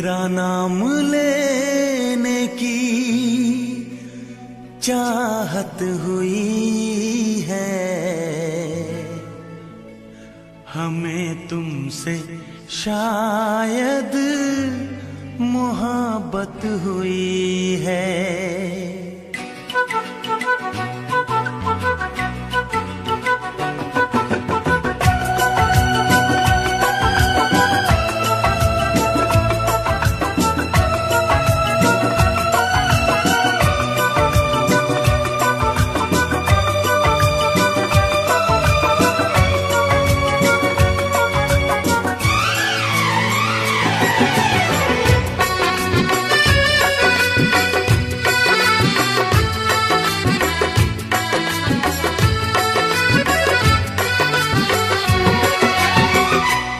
तेरा नाम लेने की चाहत हुई है, हमें तुमसे शायद मोहब्बत हुई है।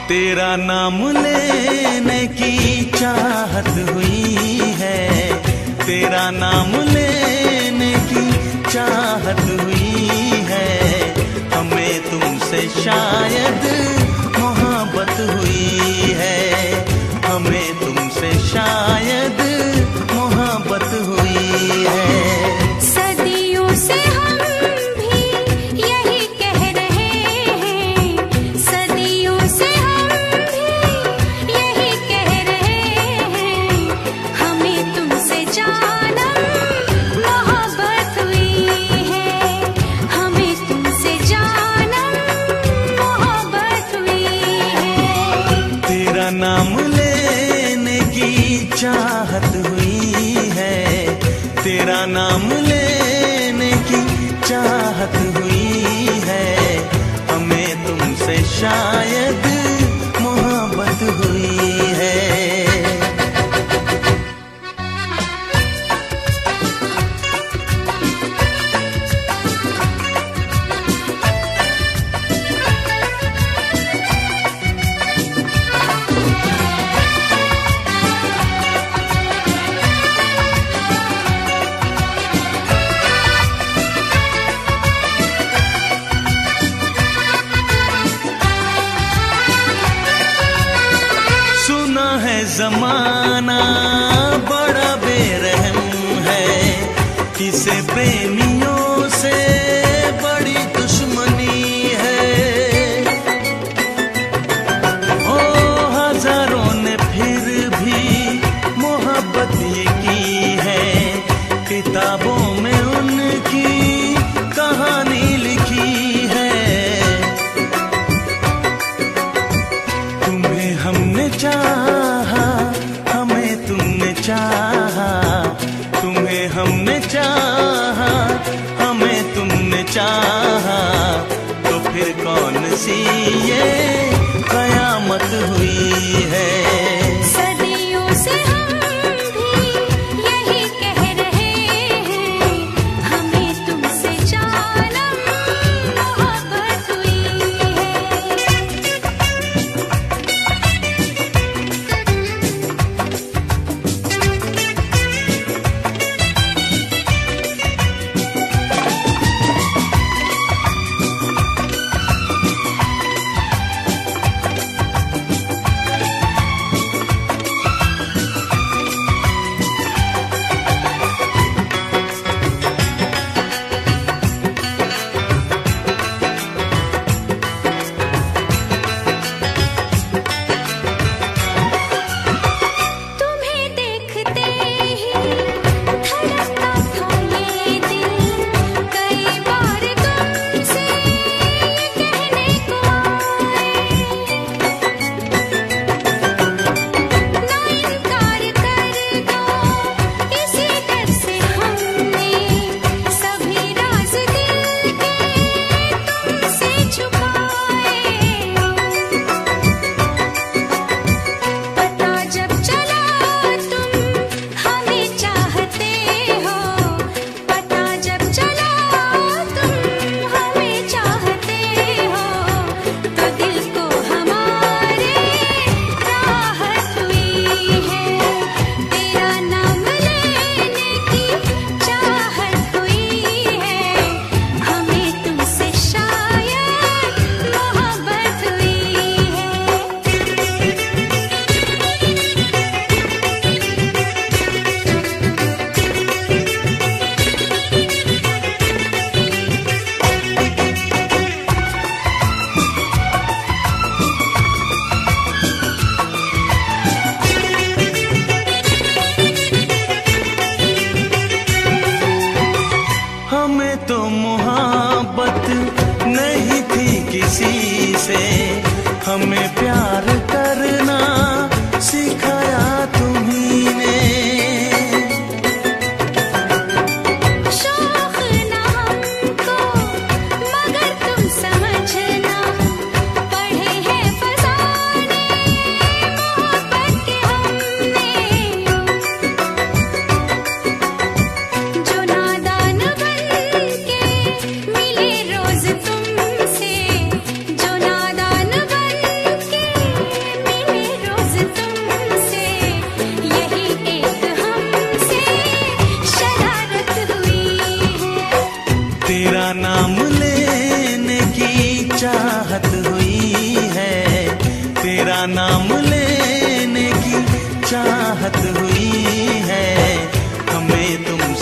तेरा नाम लेने की चाहत हुई है, तेरा नाम लेने की चाहत हुई है, हमें तुमसे शायद मोहब्बत हुई है, हमें तुमसे शायद मोहब्बत हुई है। सदियों से हम भी यही कह रहे हैं, सदियों से नाम लेने की चाहत हुई है, तेरा नाम लेने की चाहत हुई है, हमें तुमसे शायद मोहब्बत हुई है। ज़माना बड़ा बेरहम है, किसे प्रेमियों से बड़ी दुश्मनी है। ओ हजारों ने फिर भी मोहब्बत ये की है, किताबों में उनकी कहानी लिखी है। तुम्हें हमने चाहा, हमें तुमने चाहा, तुम्हें हमने चाहा, हमें तुमने चाहा, तो फिर कौन सी ये कयामत हुई है। सदियों से हम भी यही कह रहे हैं, हमें तुमसे जानम मोहब्बत हुई है।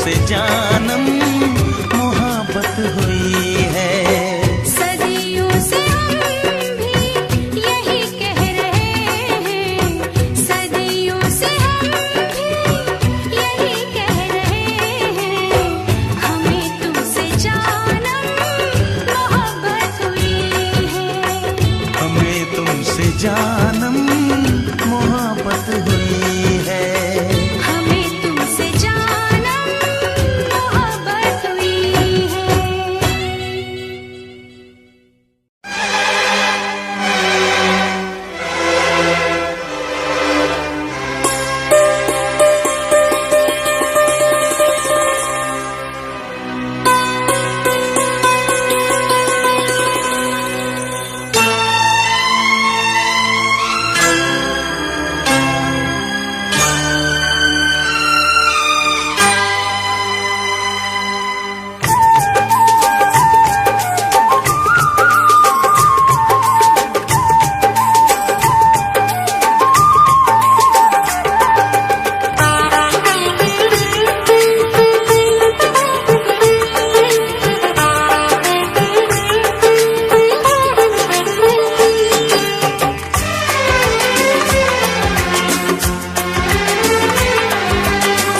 तुमसे जानम मोहब्बत हुई है। सदियों से हम भी यही कह रहे हैं, सदियों से हम भी यही कह रहे हैं, हमें तुमसे जानम मोहब्बत हुई है। हमें तुमसे जानम मोहब्बत हुई है। हमें तुमसे जानम मोहब्बत हुई है।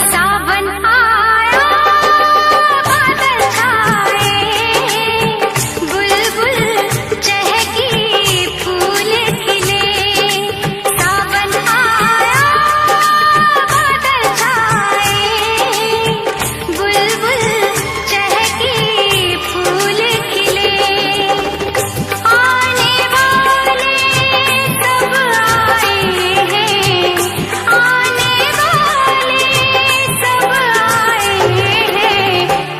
सावन आया बादल छाए, बुलबुल चहकी फूल खिले। सावन आया बादल छाए, बुलबुल चहकी फूल खिले। आने वाले सब आए हैं, आने वाले सब आए हैं,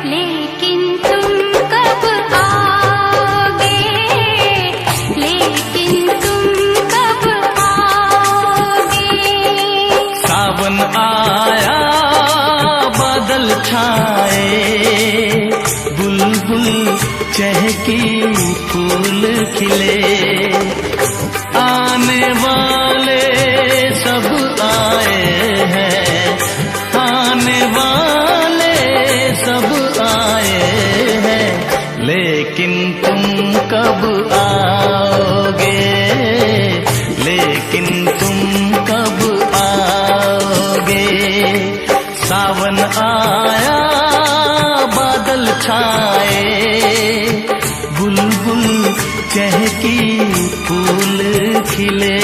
लेकिन तुम कब आओगे, लेकिन तुम कब आओगे। सावन आया बादल छाए, बुलबुल चहकी फूल खिले। आने वाले सब आए हैं, आने वाले सब आए हैं, लेकिन तुम कब आओगे, लेकिन तुम कब आओगे। सावन आया बादल छाए, बुलबुल चहकी फूल खिले।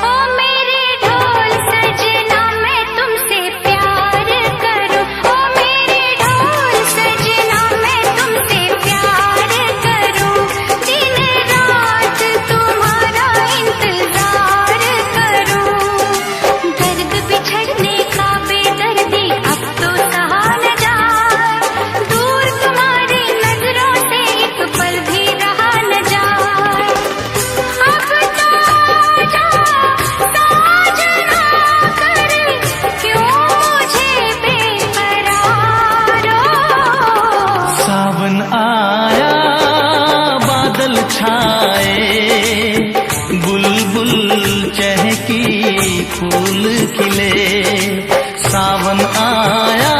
ओ मेरे ढोल सजना मैं तुमसे प्यार करूं, ओ मेरे ढोल सजना मैं तुमसे प्यार करूं, दिन रात तुम्हारा इंतजार करूं। दर्द बिछड़ने का बेदर्दी अब तो सहा न जाए, दूर तुम्हारी नजरों से एक पल भी रहा न जाए। अब तो जा साजना कर, क्यों मुझे बेकरार हो। सावन आया बादल छाए, बुलबुल चहकी फूल खिले। सावन आया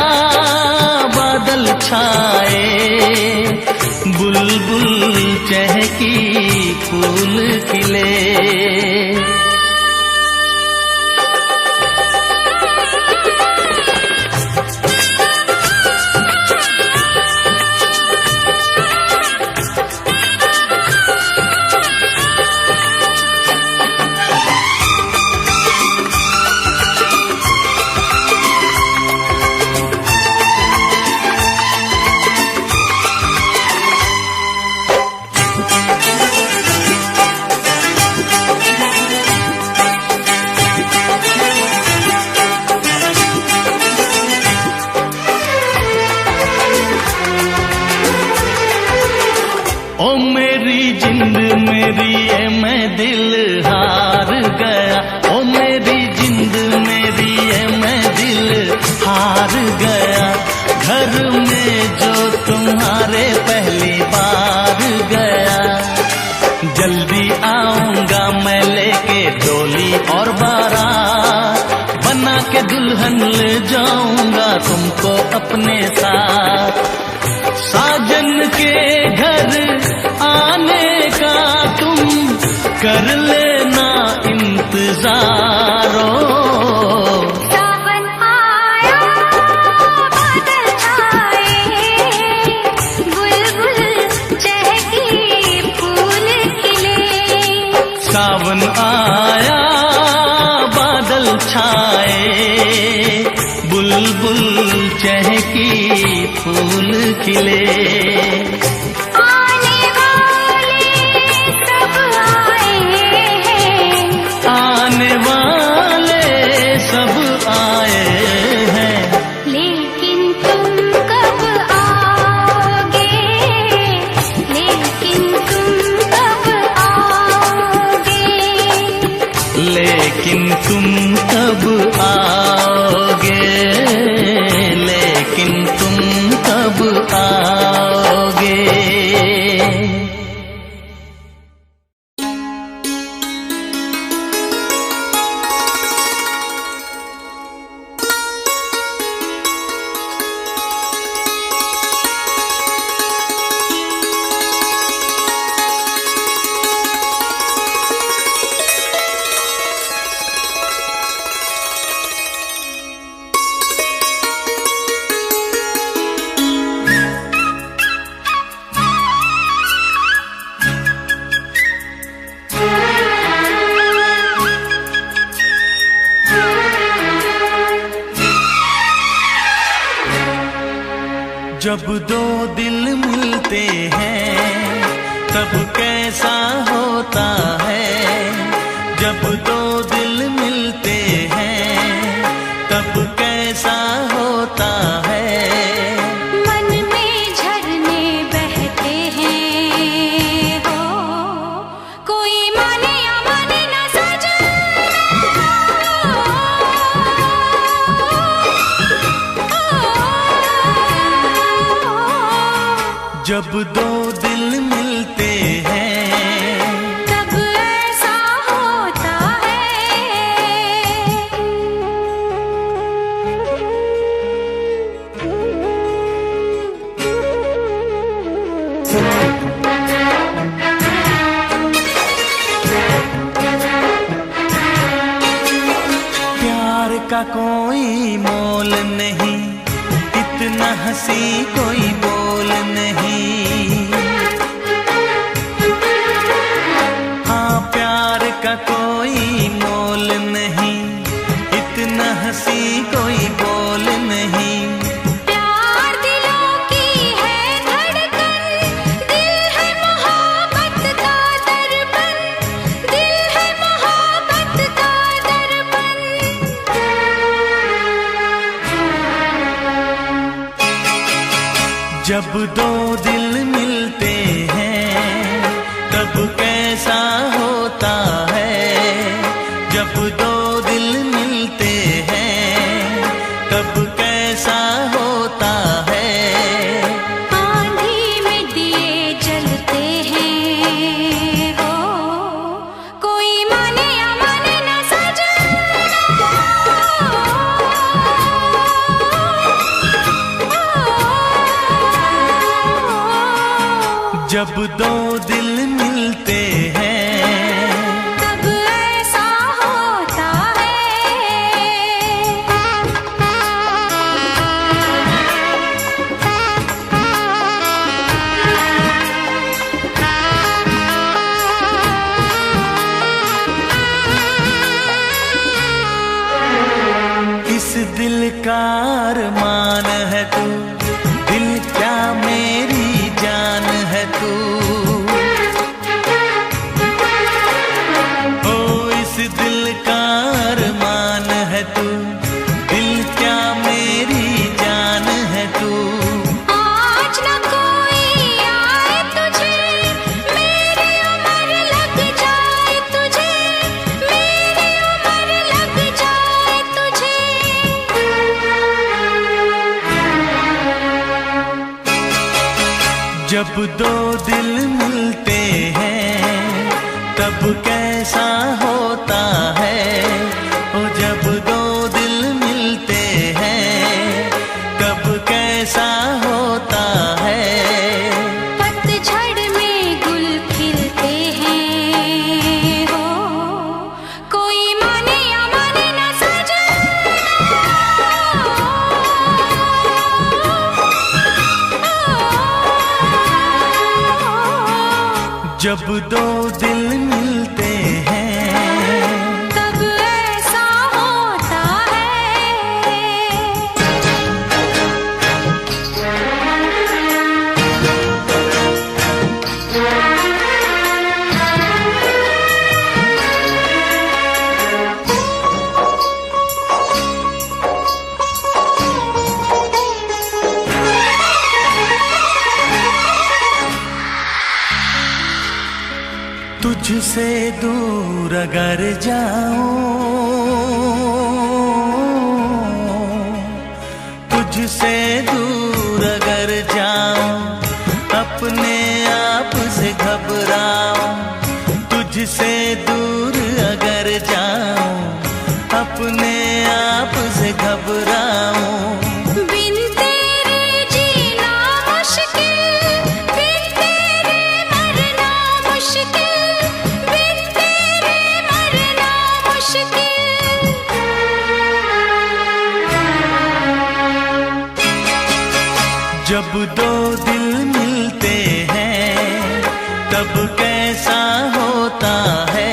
बादल छाए, बुलबुल चहकी फूल खिले। ओ मेरी जिंद मेरी ये मैं दिल हार गया, ओ मेरी जिंद मेरी ये मैं दिल हार गया। घर में जो तुम्हारे पहली बार गया, जल्दी आऊंगा मैं लेके डोली और बारात, बना के दुल्हन ले जाऊंगा तुमको अपने साथ। साजन के घर आने का तुम कर लेना इंतजार। सावन आया बादल छाए, बुलबुल चहकी फूल खिले। सावन आया बादल छाए, बुलबुल चहकी फूल खिले। आने वाले सब आए हैं, आने वाले सब आए हैं, लेकिन तुम कब आओगे, लेकिन तुम कब आओगे। लेकिन तुम कब आओगे, लेकिन तुम कब आओगे। जब दो दिल मिलते हैं तब कैसा होता है, जब दो दिल मिलते हैं तब कैसा होता है। मन में झरने बहते हैं हो, कोई माने या माने ना सजना। जब दो दिल मिलते हैं तब ऐसा होता प्यार का कोई मोल नहीं, इतना हंसी कोई बोल नहीं। हाँ प्यार का कोई मोल नहीं, इतना हंसी कोई बोल नहीं। प्यार दिलों की है धड़कन, दिल है मोहब्बत का दर्पण, दिल है मोहब्बत का दर्पण। जब दो दिल मिलते हैं तब कैसा होता है, जब दो दिल मिलते हैं तब कैसा होता है। आंधी में दिए जलते हैं हो, कोई माने या माने ना सजना। जब दो दिल मिलते हैं तब ऐसा होता है। इस दिल का अरमान है तू, दिल क्या मेरी जान है तू। जब दो दिल मिलते हैं तब कैसा होता है, ओ जब दो दिल मिलते हैं तब कैसा होता है। पतझड़ में गुल खिलते हैं हो, कोई माने या माने ना सजना। जब दो दिल मिलते हैं तब ऐसा होता है। तुझसे दूर अगर जाऊं, तुझसे दूर अगर जाऊं, अपने आप से घबराऊं। तुझसे दूर अगर जाऊं, अपने आप से घबराऊं। बिन तेरे जीना मुश्किल, बिन तेरे मरना मुश्किल, बिन तेरे मरना मुश्किल। जब दो दिल मिलते हैं तब कैसा होता है।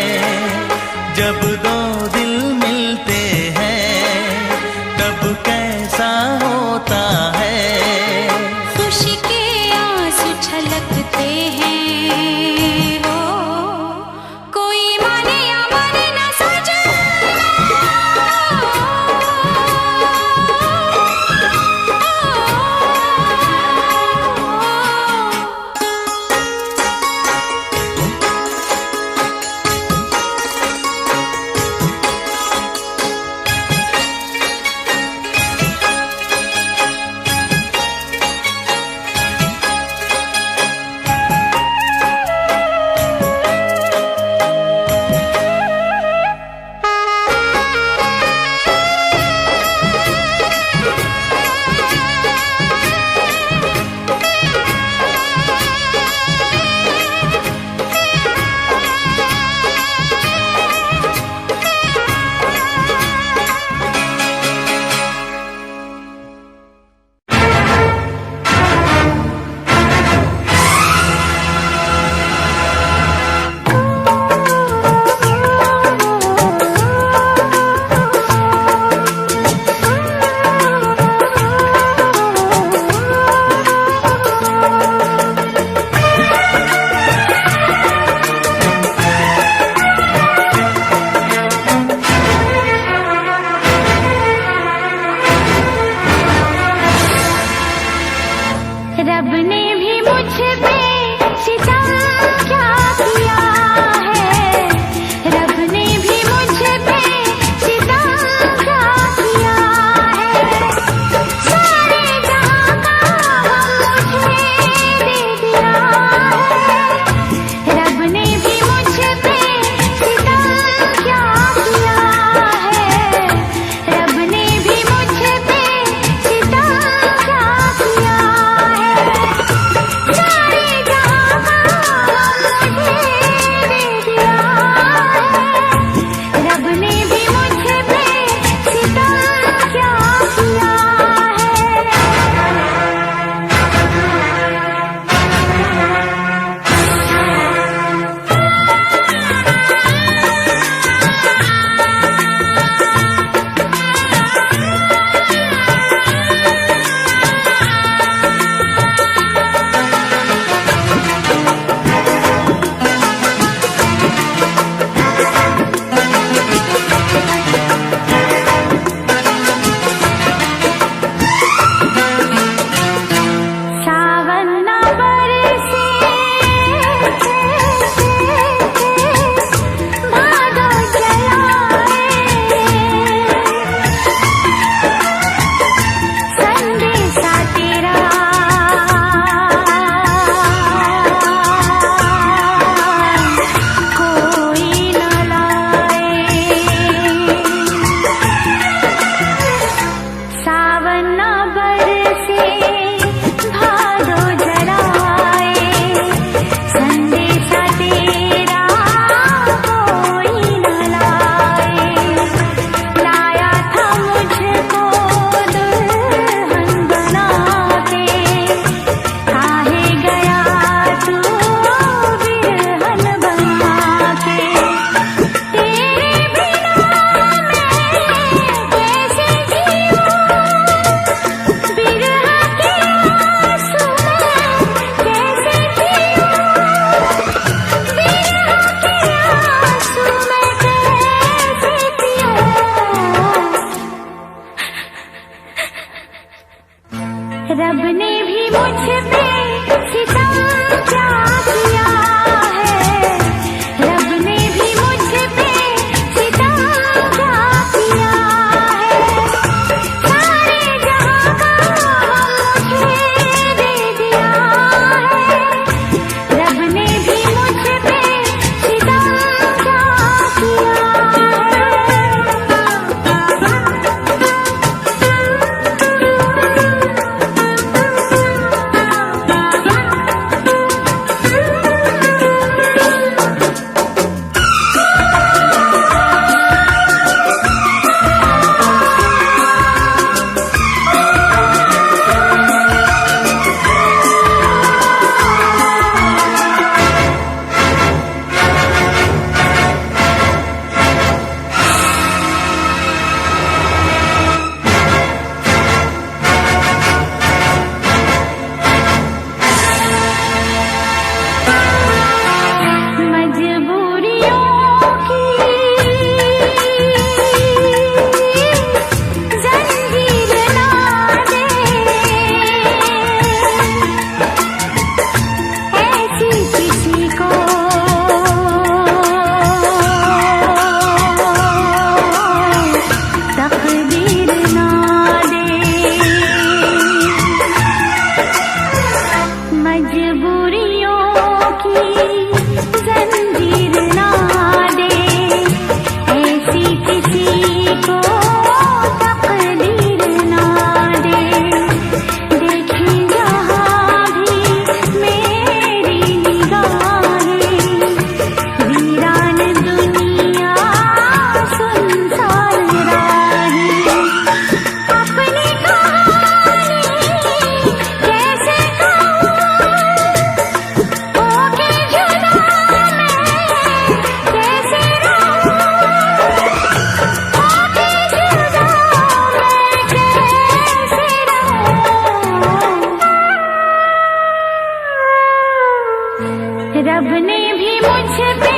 रब ने भी मुझ पे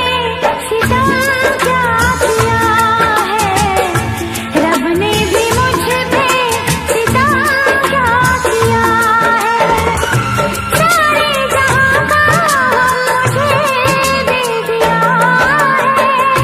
सितम क्या किया है, रब ने भी मुझ पे सितम क्या किया है। सारे जहां का मुझे दे दिया है,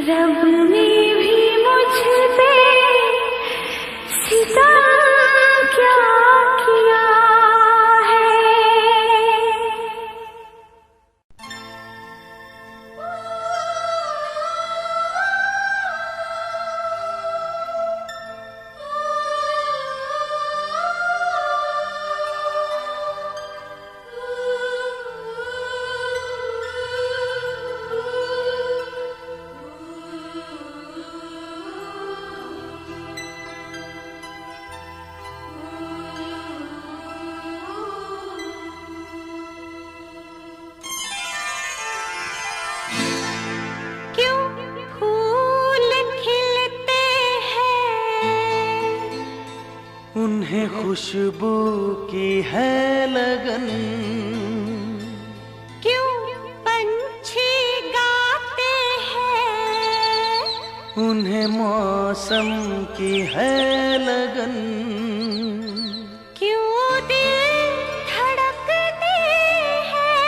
रब ने भी मुझ पे सितम क्या किया उन्हें खुशबू की है लगन, क्यों पंछी गाते हैं, उन्हें मौसम की है लगन, क्यों दिल धड़कते हैं,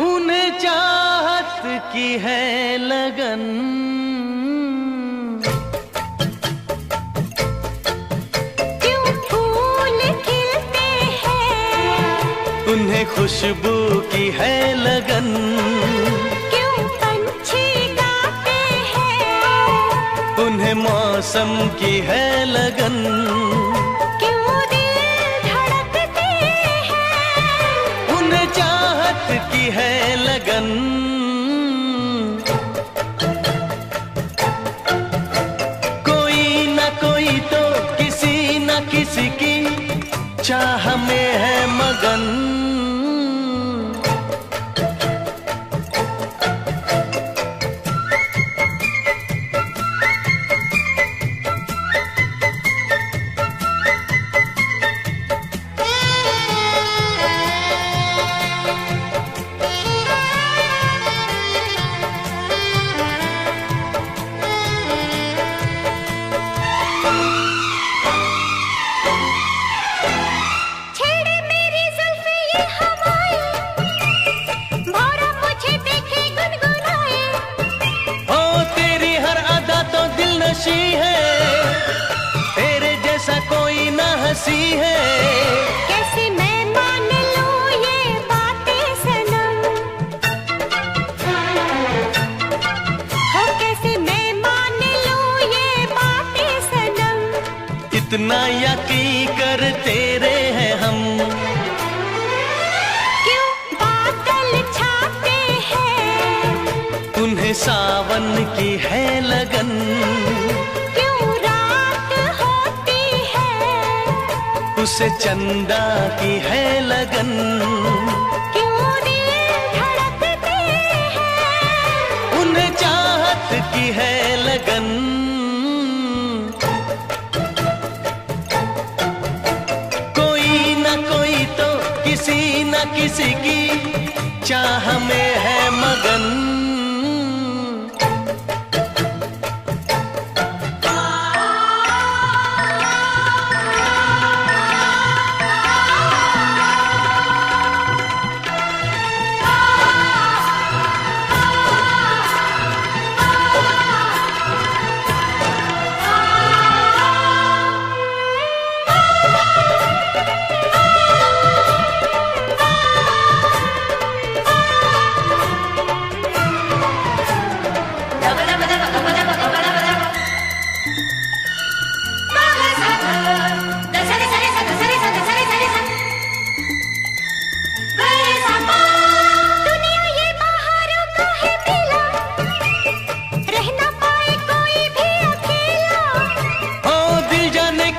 उन्हें चाहत की है लगन। उन्हें खुशबू की है लगन। क्यों पंछी गाते हैं, उन्हें मौसम की है लगन। क्यों दिल धड़कते हैं, उन्हें चाहत की है लगन। कोई ना कोई तो किसी ना किसी की चाह में है मगन। है तेरे जैसा कोई ना हंसी है। कैसे मैं मान लूं ये बातें सनम, हो कैसे मैं मान लूं ये बातें सनम। इतना यकीन कर तेरे हैं हम। क्यों बादल छाते हैं, उन्हें सावन की है लगन। उसे चंदा की है लगन। क्यों दिल धड़कते हैं, उन्हें चाहत की है लगन। कोई ना कोई तो किसी ना किसी की चाह में है मगन।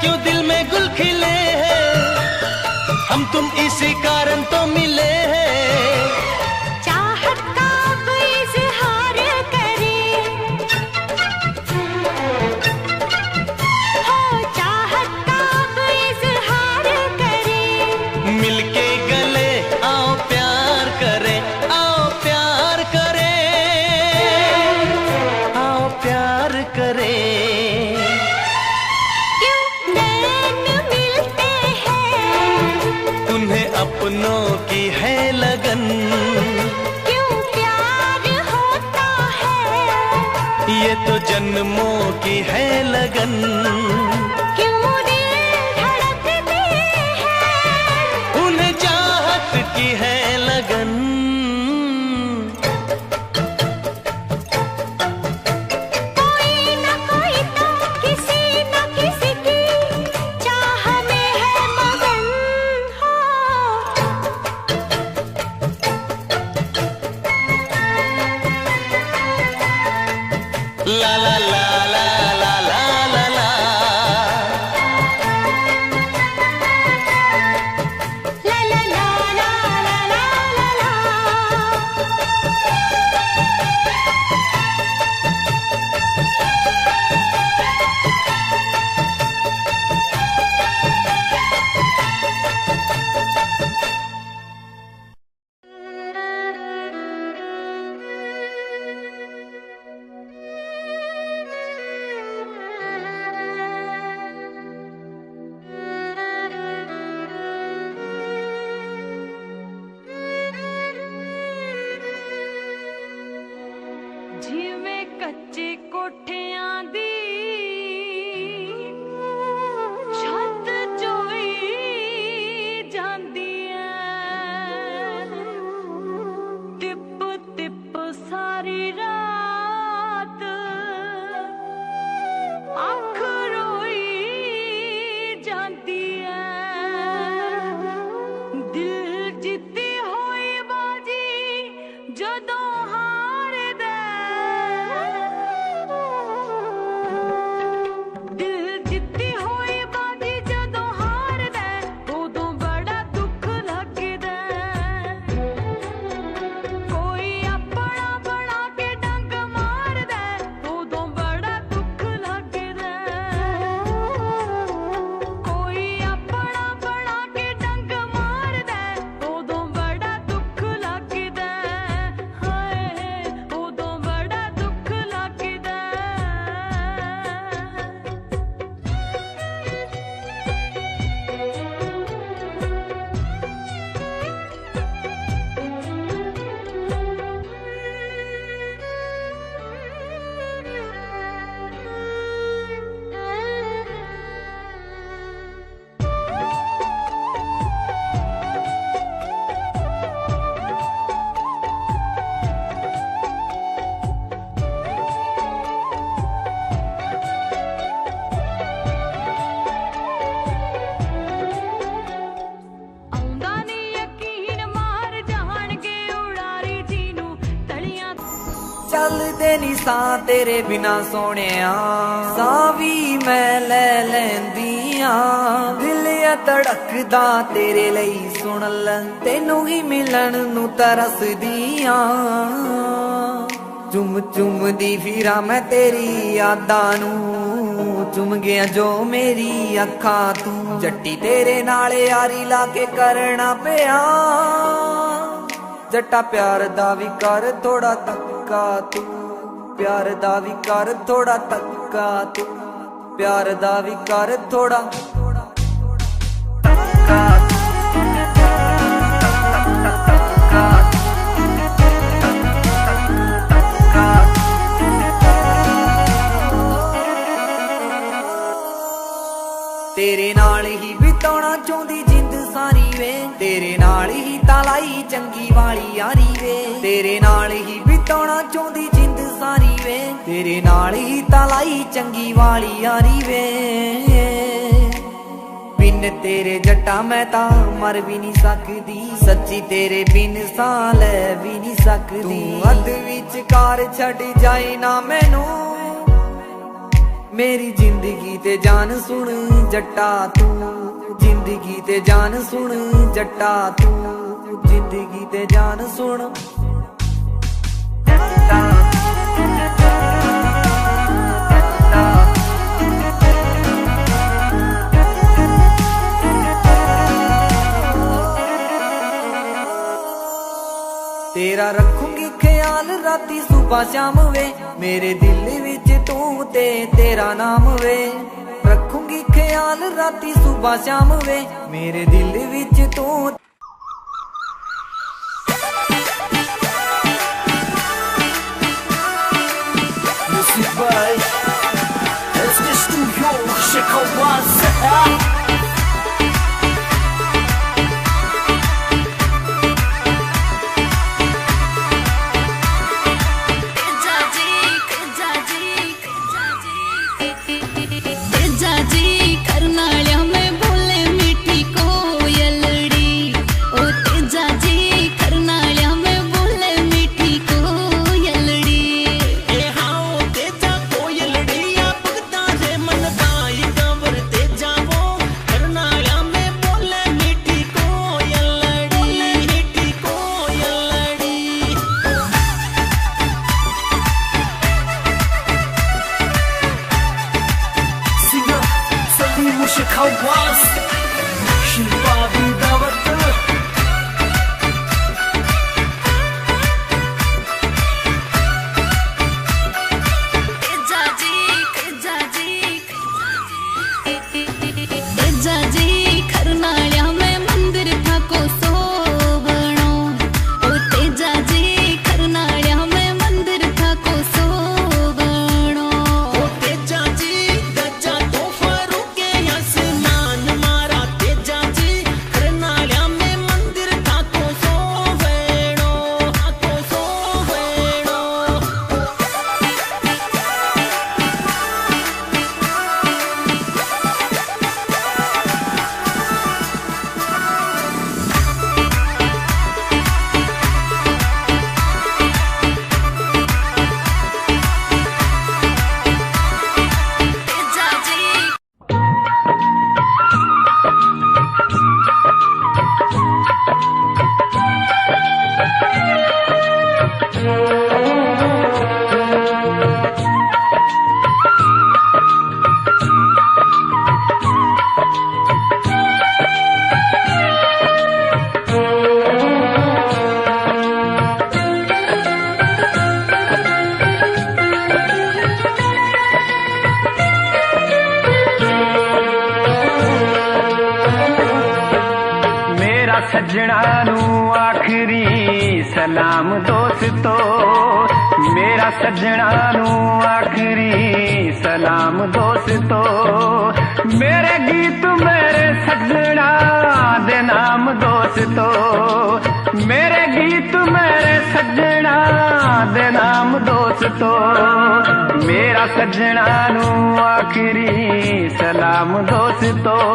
क्यों दिल में गुल खिले हैं, हम तुम इसी कारण तो मिले हैं। चाहत का अब इज़हार करें, हो चाहत का अब इज़हार करें। मिलके गले आओ प्यार करें, आओ प्यार करें, आओ प्यार करें। अपनों की है लगन। क्यों प्यार होता है, ये तो जन्मों की है लगन। क्यों दिल धड़कते हैं, उन्हें चाहत की है लगन। कोई ना कोई तो किसी ना किसी की चाह में है मगन। ला ला ला ला ला ला ला ला। चुभते नी सां तेरे बिना सोहणिया, सां भी मैं ले लैंदियां, दिल आ धड़कदा तेरे लई सुन ले, तेनू ही मिलन नू तरसदियां। चुम चुम दी फिरा मैं तेरी यादां नू, चुम गया जो मेरी अखां तू, जट्टी तेरे नाल यारी ला के करना पिया, जट्टा प्यार दा भी कर थोड़ा तक्का तू, प्यार दा भी कर थोड़ा तक्का तू, प्यार दा भी कर थोड़ा तक्का। तेरे नाल ही बिताउणा चाहुंदी जिंद सारी वे, तेरे नाल ही तालाई चंगी वाली यारी वे, तेरे नाल ही बिताउणा चाहुंदी जिंद सारी वे, तेरे नाल ही तालाई चंगी वाली यारी वे। बिन तेरे जट्टा मैं तां मर भी नहीं सकदी, सच्ची तेरे बिन सां ले भी नहीं सकदी, तू अध विचकार छड़ जाए ना मैनू, मेरी जिंदगी ते जान सुन जट्टा तू, जिंदगी ते जान सुन जट्टा तू, जिंदगी ते जान सुन जट्टा। तेरा रखूंगी ख्याल राती सुबह शाम वे, मेरे दिल विच तू ते तेरा नाम वे, रखूंगी ख्याल राती सुबह शाम वे, मेरे दिल विच तू। सजना नू आखिरी सलाम दोस्तों, मेरा सजना नू आखिरी सलाम दोस्तों, मेरे गीत मेरे सजना दे नाम दोस्तों, मेरे गीत मेरे सजना दे नाम दोस्तों, मेरा सजना नू आखिरी सलाम दोस्तों।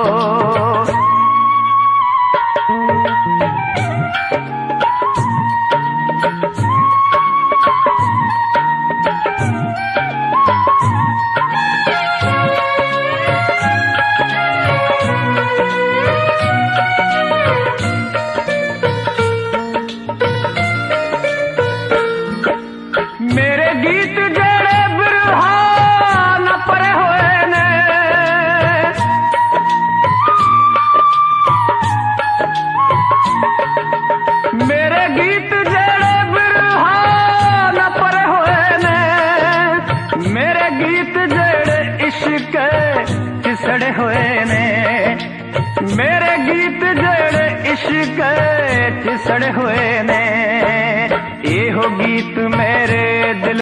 चिसड़े हुए ने मेरे गीत जेड़े इश्क चिसड़े हुए ने ये हो गीत मेरे दिल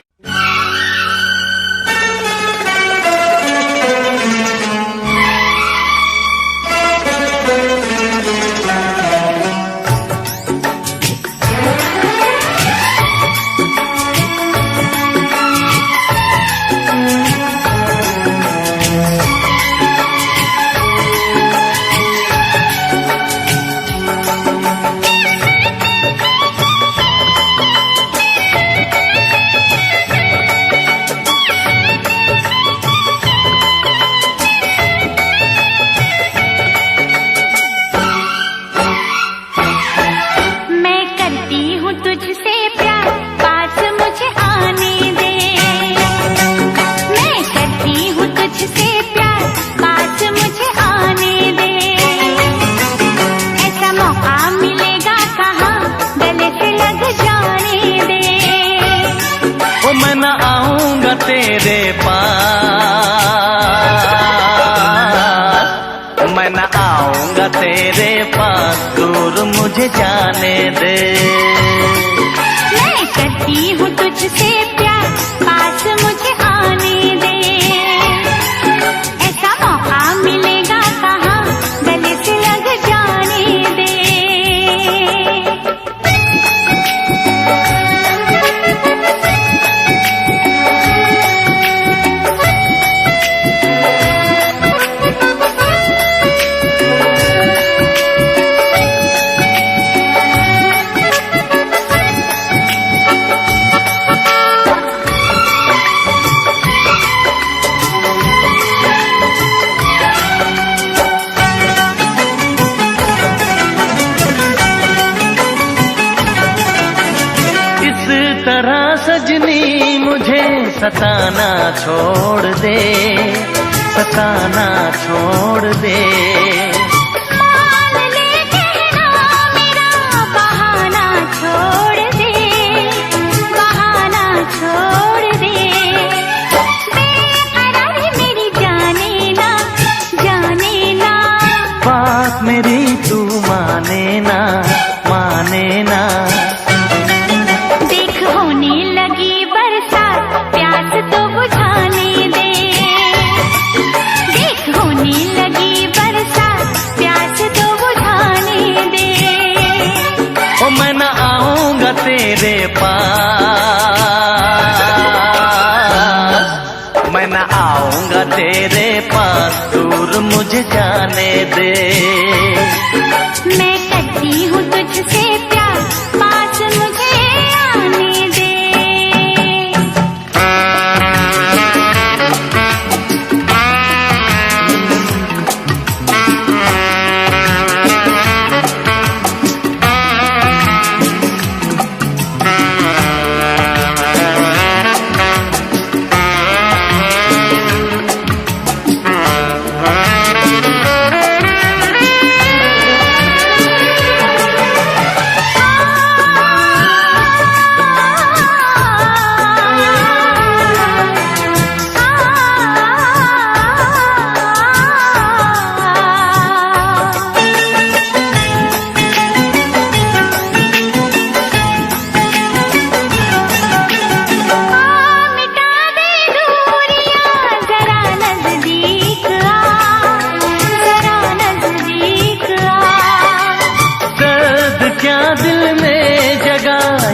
तेरे पास मैं न आऊंगा तेरे पास दूर मुझे जाने दे मैं करती हूँ तुझसे प्यार पास मुझे आने दे ऐसा मौका मिलेगा कहाँ गले से लग जाने दे सजनी मुझे सताना छोड़ दे सताना छोड़ दे मान ले कहना मेरा बहाना छोड़ दे बहाना छोड़ दे बेकरार मेरी जाने ना बात मेरी तू माने ना तो बुझाने दे देख होने लगी बरसात प्यास तो बुझाने दे ओ मैं न आऊंगा तेरे पास मैं न आऊंगा तेरे पास दूर मुझे जाने दे मैं करती हूँ तुझसे प्यार पास मुझे आने दे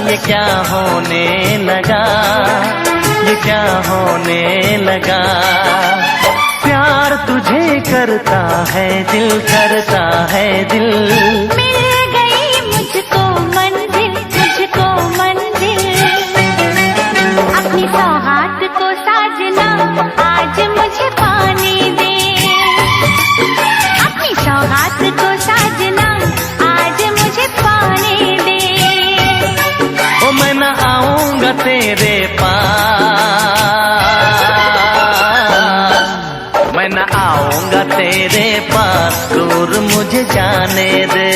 ये क्या होने लगा ये क्या होने लगा प्यार तुझे करता है दिल करता है दिल मिल गई मुझको मंजिल अपनी सौगात को साजना आज मुझे पाने दे अपनी सौगात को साजना आज मुझे पाने दे ओ मैं न आऊंगा तेरे पास मैं न आऊंगा तेरे पास दूर मुझे जाने दे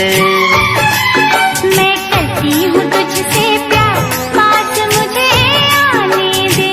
मैं करती हूँ तुझसे प्यार पास मुझे आने दे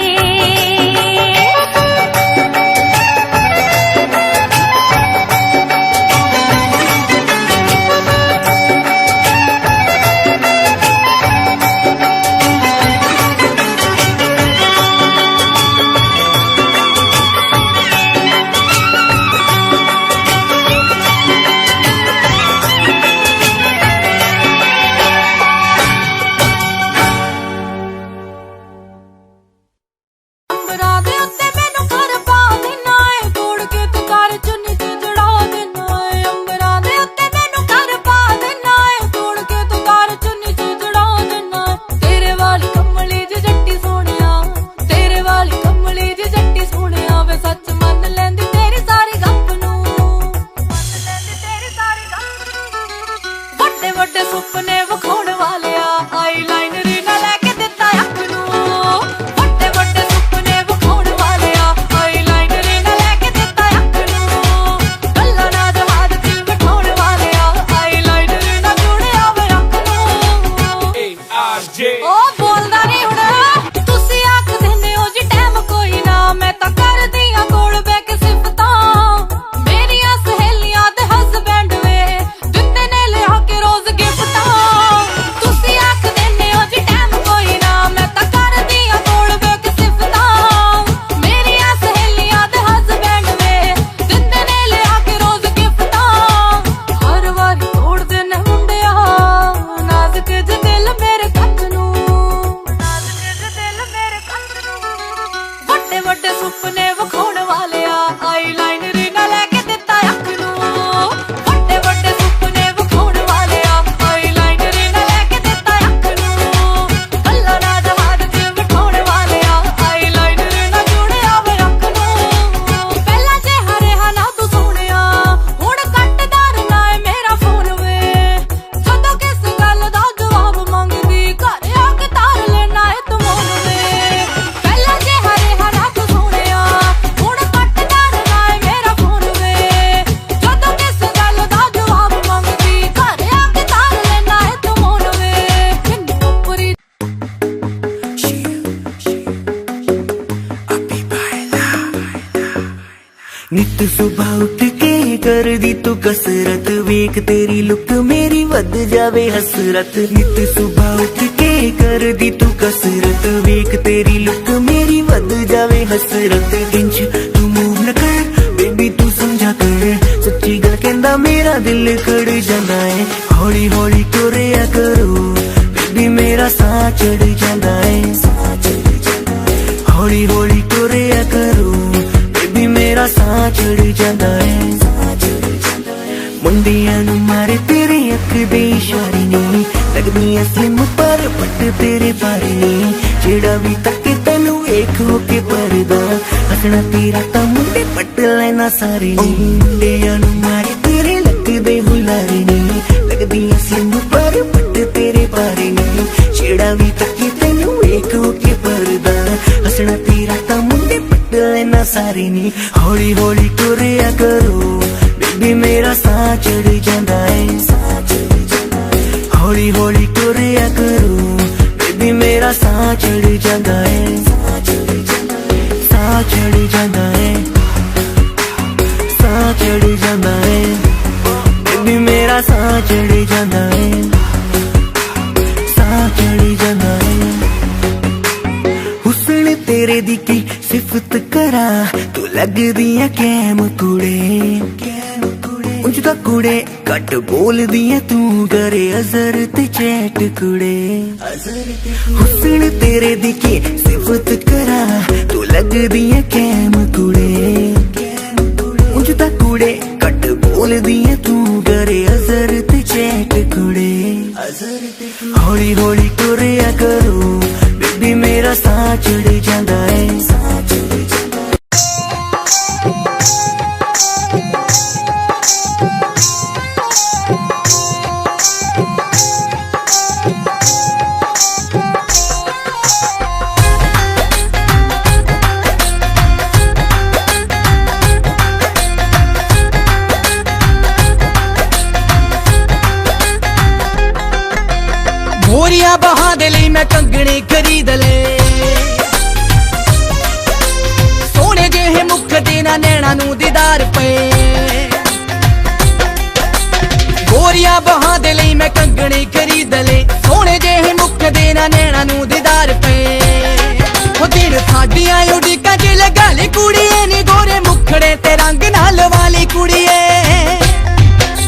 नित सुबह उठ के कर दी तू कसरत, वेख तेरी लुक मेरी वध जावे हसरत। नित सुबह उठ के कर दी तू कसरत, वेख तेरी लुक मेरी वध जावे हसरत। इंच तू मूव न कर बेबी तू समझा कर, सच्ची गल कहंदा मेरा दिल खड़ जांदा है। हौली हौली तुरिया करो बेबी मेरा साह चढ़ जांदा है। हौली हौली तुरिया करो बेबी मेरा साह चढ़ जांदा है। मुंडियां नूं मारे तेरे अख दे इशारे नी, लगदियां स्लिम पर पट तेरे बारे नी। जेड़ा भी तके तैनू वेख होके परदा, हसना तेरा तां मुंडे पट लेना सारे नी। मुंडियां नूं मारे तेरे लगदे हुलारे नी, लगदियां स्लिम पर पट तेरे बारे नी। जेड़ा भी तके तैनू वेख होके परदा, हसना तेरा तां मुंडे पट लेना सारे नी। हौली हौली तुरिया करो बेबी मेरा साह चढ़ जांदा है। हौली हौली तुरिया करो बेबी मेरा साह चढ़ जांदा है। साह चढ़ जांदा है, साह चढ़ जांदा है बेबी मेरा साह चढ़ जांदा है। साह चढ़ जांदा है। हुस्न तेरे दी की सिफत करा, तू लगदी है कैम कुड़े। उंज दा कुड़े घट बोलदी है तू, करे अजर ते चैट कुड़े। हुस्न तेरे दी की सिफत करा, तू लगदी है कैम कुड़े। उंज दा कुड़े घट बोलदी है तू, करे अजर ते चैट कुड़े। हौली हौली तुरिया करो बेबी मेरा साह चढ़ जांदा है। गोरियां बहां दे लई मैं कंगणे खरीद ले, सोने जेहे मुख देना नैना नू दीदार पे। गोरियां बहां दे लई मैं कंगणे खरीद ले, सोने जेहे मुख देना नैना नू दीदार पे। ओ दिन साडियां उड़ीकां च लगा ली कुड़िए नी, गोरे मुखड़े ते रंग नाल वाली कुड़िए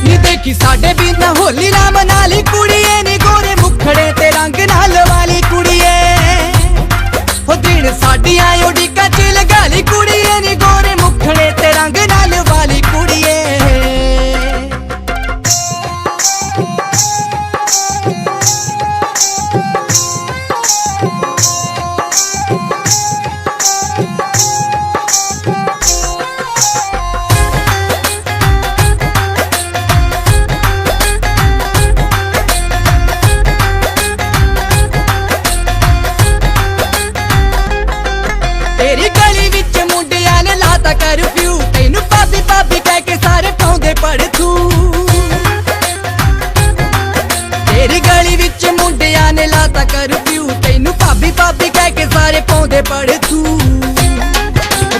नी। देखी साडे बिना होली ना मना ली कुड़िए नी, गोरे मुखड़े ते रंग नाल वाली कुड़िए। ओ दिन साडियां उड़ीकां च लगा ली कुड़िए नी, गोरे मुखड़े ते रंग नाल वाली कुड़िए। तेरी गली विच मुंडियां ने लाता करफ्यू, तैनू भाभी भाभी कह के सारे पाउंदे पड़थू। तेरी गली विच मुंडियां ने लाता करफ्यू, तैनू भाभी भाभी कह के सारे पाउंदे पड़थू।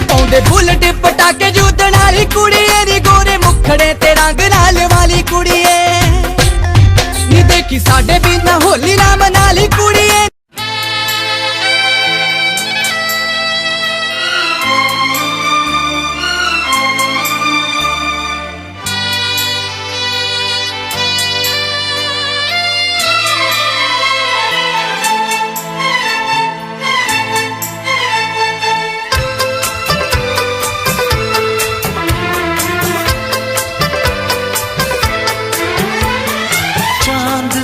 पाउंदे बुलेट पटाके जूदण वाली कुड़िए नी, गोरे मुखड़े ते रंग नाल वाली कुड़िए नी। देखी साडे बिना होली ना मना ली कुड़िए।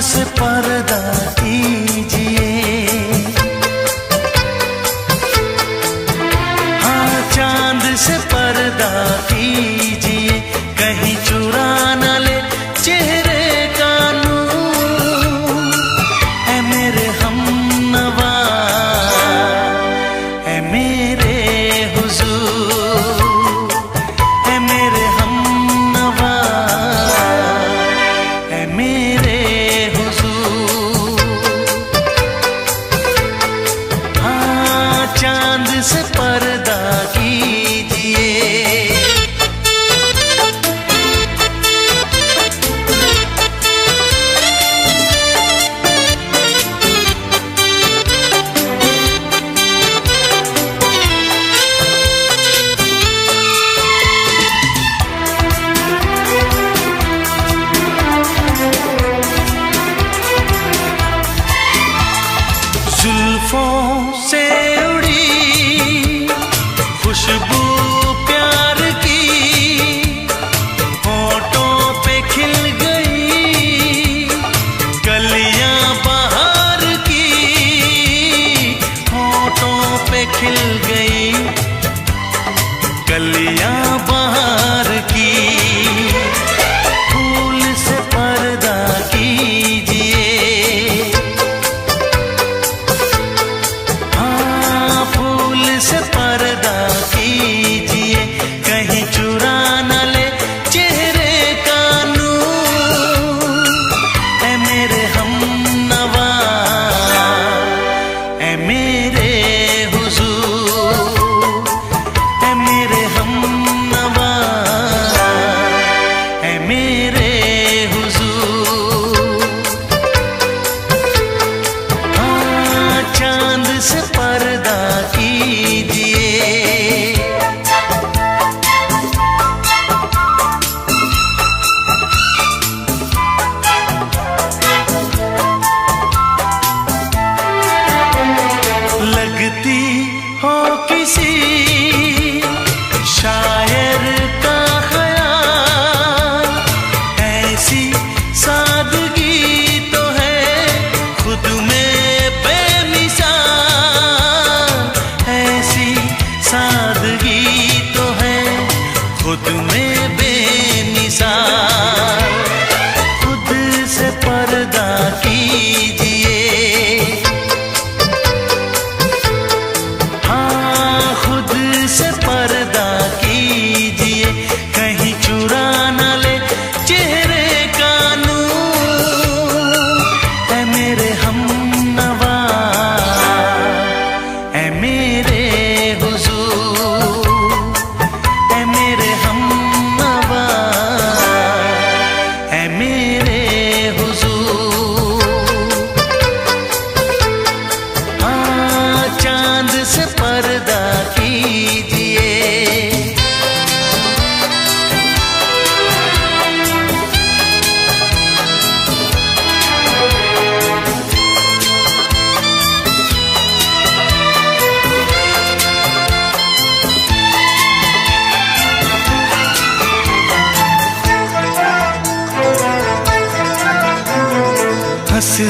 से पर्दा कीजिए, हाँ चांद से पर्दा कीजिए, कहीं चुरा न ले चेहरे का नूर। ऐ मेरे हमनवा, ऐ मेरे हुजूर, ऐ मेरे हमनवा, ऐ मेरे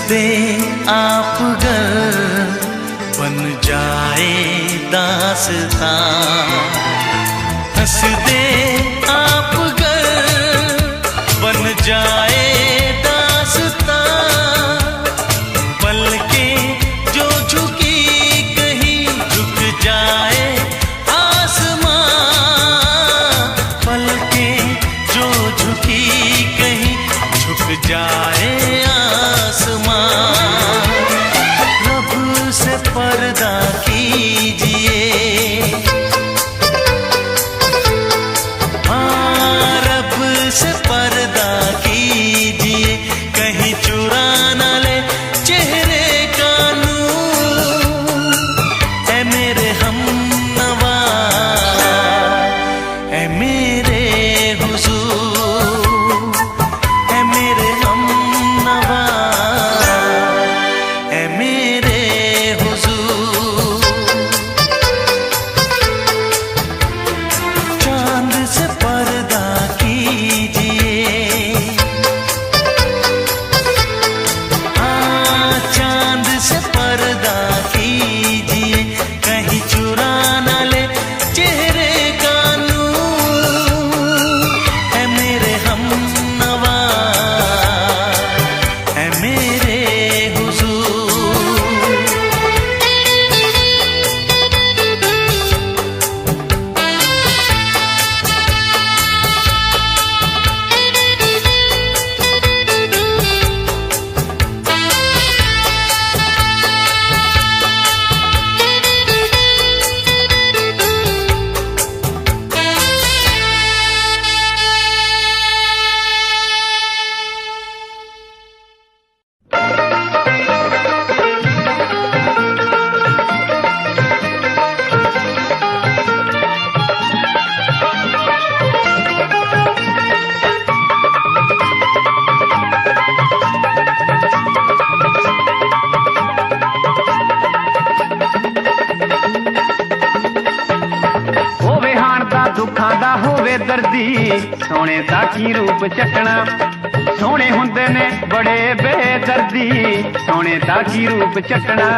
दे आप घर बन जाए दास्तां, हंस दे आप घर बन जाए दास्तां, पलकें जो झुकी कहीं झुक जाए आसमां, पलकें जो झुकी कहीं झुक जाए आसमां। रब से पर्दा कीजिए, हाँ रब से पर्दा कीजिए, कहीं चुरा न ले चेहरे का नूर। ऐ मेरे हमनवा, ऐ मेरे हुजूर, ऐ मेरे हमनवा, ऐ मेरे हुजूर। चांद से पर्दा कीजिए, हाँ चांद से पर्दा कीजिए, कहीं चुरा न ले चेहरे का नूर। ऐ मेरे हमनवा, ऐ मेरे हुजूर। होवे हाण दा दुखां दा होवे दर्दी, सोने दा की रूप चटना। सोने हुंदे ने बड़े बेदर्दी, सोने दा की रूप चटना।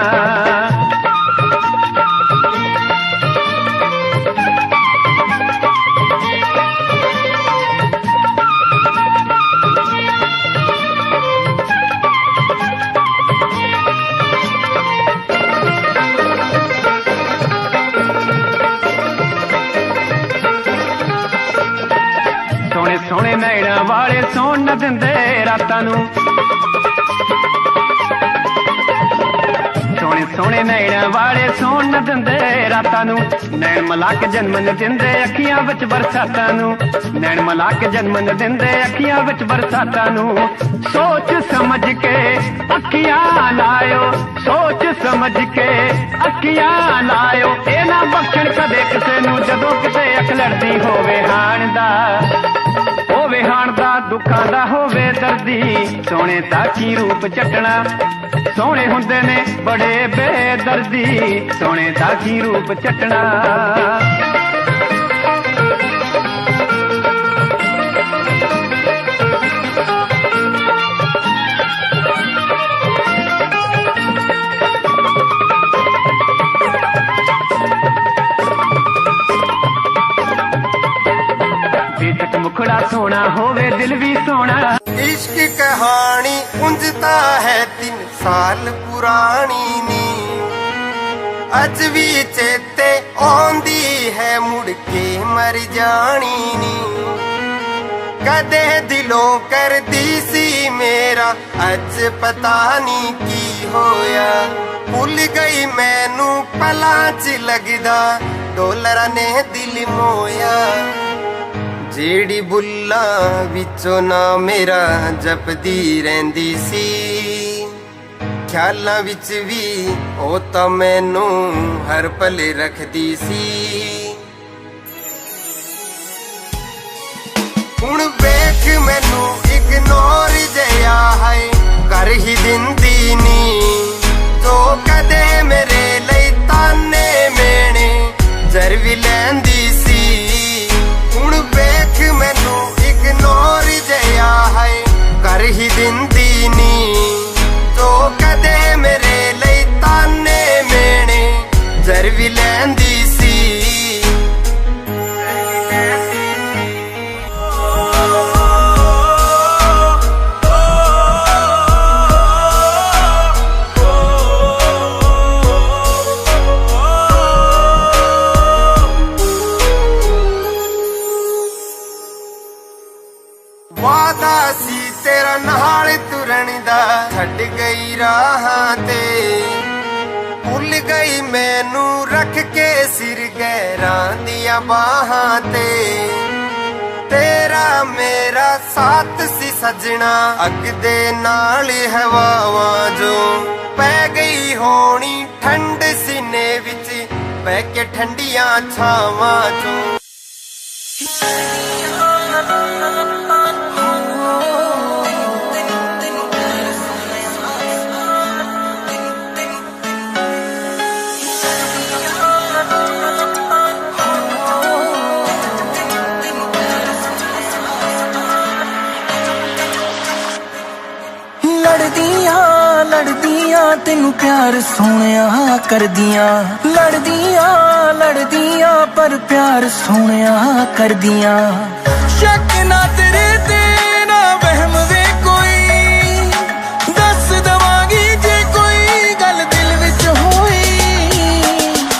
सोने सोने नैना वाले सौन न दिंदे रातां नूं, सोने सोने नैना वाले सौन न दिंदे रातां नूं। नैन मिला के जन्म न दिंदे अखियां विच बरसातां नूं, नैन मिला के जन्म न दिंदे अखियां विच बरसातां नूं। सोच समझ के अखियां लायो, सोच समझ के अखियां लायो, ए ना बख्शण कदे किसे नूं जदों किते अख लड़दी होवे हाण दा, होवे हाण दा दुखां दा होवे दर्दी, सोने दा की रूप चटना। सोने हुंदे ने बड़े बेदर्दी, सोने दा की रूप चटना। बेशक मुखड़ा सोना होवे दिल भी सोना। इश्क कहानी उंजता है 3 साल पुरानी नी, अज भी चेते आंदी है मुड़ के मर जानी नी। कदे दिलों कर दी सी मेरा, अज पता नहीं की होया। भुल गई मैनू पलां च लगदा, डोलरा ने दिल मोया। जेड़ी बुल्लां विचों ना मेरा जपदी रहिंदी सी, ख्यालां विच भी ओ तां मैनू हर पल रखदी सी। हुण वेख मैनू इग्नोर जया है कर ही दिंदी नी, जो कदे मेरे लई ताने मेने जर भी लैंदी सी। हुण वेख मैनू इग्नोर जया है कर ही दिंदी नी, जो ਵਾਦਾ ਸੀ ਤੇਰਾ ਨਾਲ ਤੁਰਨ ਦਾ ਛੱਡ ਗਈ ਰਾਹਾਂ ਤੇ ਭੁੱਲ ਗਈ ਮੈਨੂੰ ਰੱਖ ਕੇ ਸਿਰ ਗਹਿਰਾਂ ਦੀਆਂ ਬਾਹਾਂ ਤੇ ਤੇਰਾ ਮੇਰਾ ਸਾਥ ਸੀ ਸਜਣਾ ਅੱਗ ਦੇ ਨਾਲ ਹਵਾਵਾਂ ਜੋ ਪੈ ਗਈ ਹੋਣੀ ਠੰਡ ਸੀਨੇ ਵਿੱਚ ਬਹਿ ਕੇ ਠੰਡੀਆਂ ਛਾਵਾਂ ਚੋਂ ਲੜਦੀਆਂ ਤੈਨੂੰ ਪਿਆਰ ਸੋਹਣਿਆ ਕਰਦੀਆਂ ਲੜਦੀਆਂ ਪਰ ਪਿਆਰ ਸੋਹਣਿਆ ਕਰਦੀਆਂ ਸ਼ੱਕ ਨਾ ਤੇਰੇ ਤੇ ਨਾ ਵਹਿਮ ਵੇ ਕੋਈ ਦੱਸ ਦਵਾਂਗੀ ਜੇ ਕੋਈ ਗੱਲ ਦਿਲ ਵਿੱਚ ਹੋਈ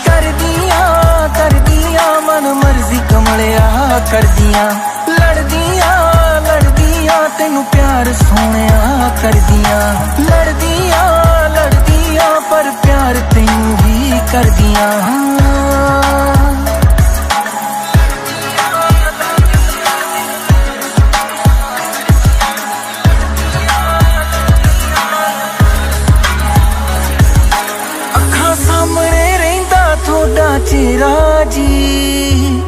ਕਰਦੀਆਂ ਮਨ ਮਰਜ਼ੀ ਕਮਲਿਆ ਕਰਦੀਆਂ ਲੜਦੀਆਂ ਤੈਨੂੰ ਪਿਆਰ ਸੋਹਣਿਆ ਕਰਦੀਆਂ ਲੜਦੀਆਂ ਪਰ ਪਿਆਰ ਤੈਨੂੰ ਹੀ ਕਰਦੀਆਂ ਅੱਖਾਂ ਸਾਹਮਣੇ ਰਹਿੰਦਾ ਤੁਹਾਡਾ ਚਿਹਰਾ ਜੀ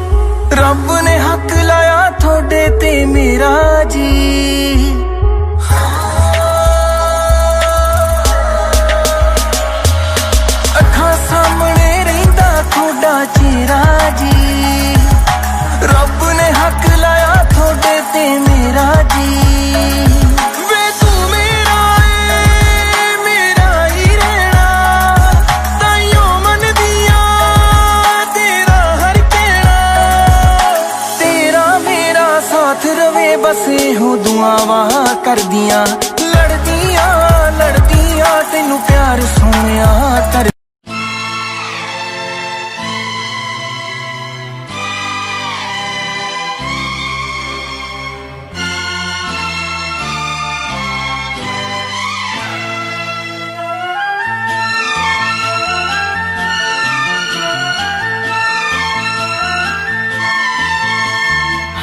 ਰੱਬ ਨੇ ਹੱਕ ਲਾਇਆ ਤੁਹਾਡੇ ਤੇ ਮੇਰਾ ਜੀ ਅੱਖਾਂ ਸਾਹਮਣੇ ਰਹਿੰਦਾ ਤੁਹਾਡਾ ਚਿਹਰਾ ਜੀ ਰੱਬ ਨੇ ਹੱਕ ਲਾਇਆ ਤੁਹਾਡੇ ਤੇ ਮੇਰਾ ਜੀ ਵੇ ਤੂੰ ਮੇਰਾ ਏ ਮੇਰਾ ਹੀ ਰਹਿਣਾ ਤਾਈਓ ਮੰਨਦੀਆਂ ਤੇਰਾ ਹਰ ਕਹਿਣਾ ਤੇਰਾ ਮੇਰਾ ਸਾਥ ਰਵੇ ਬਸ ਇਹੋ ਦੁਆਵਾਂ ਕਰਦੀਆਂ ਲੜਦੀਆਂ ਤੈਨੂੰ ਪਿਆਰ ਸੋਹਣਿਆ ਕਰ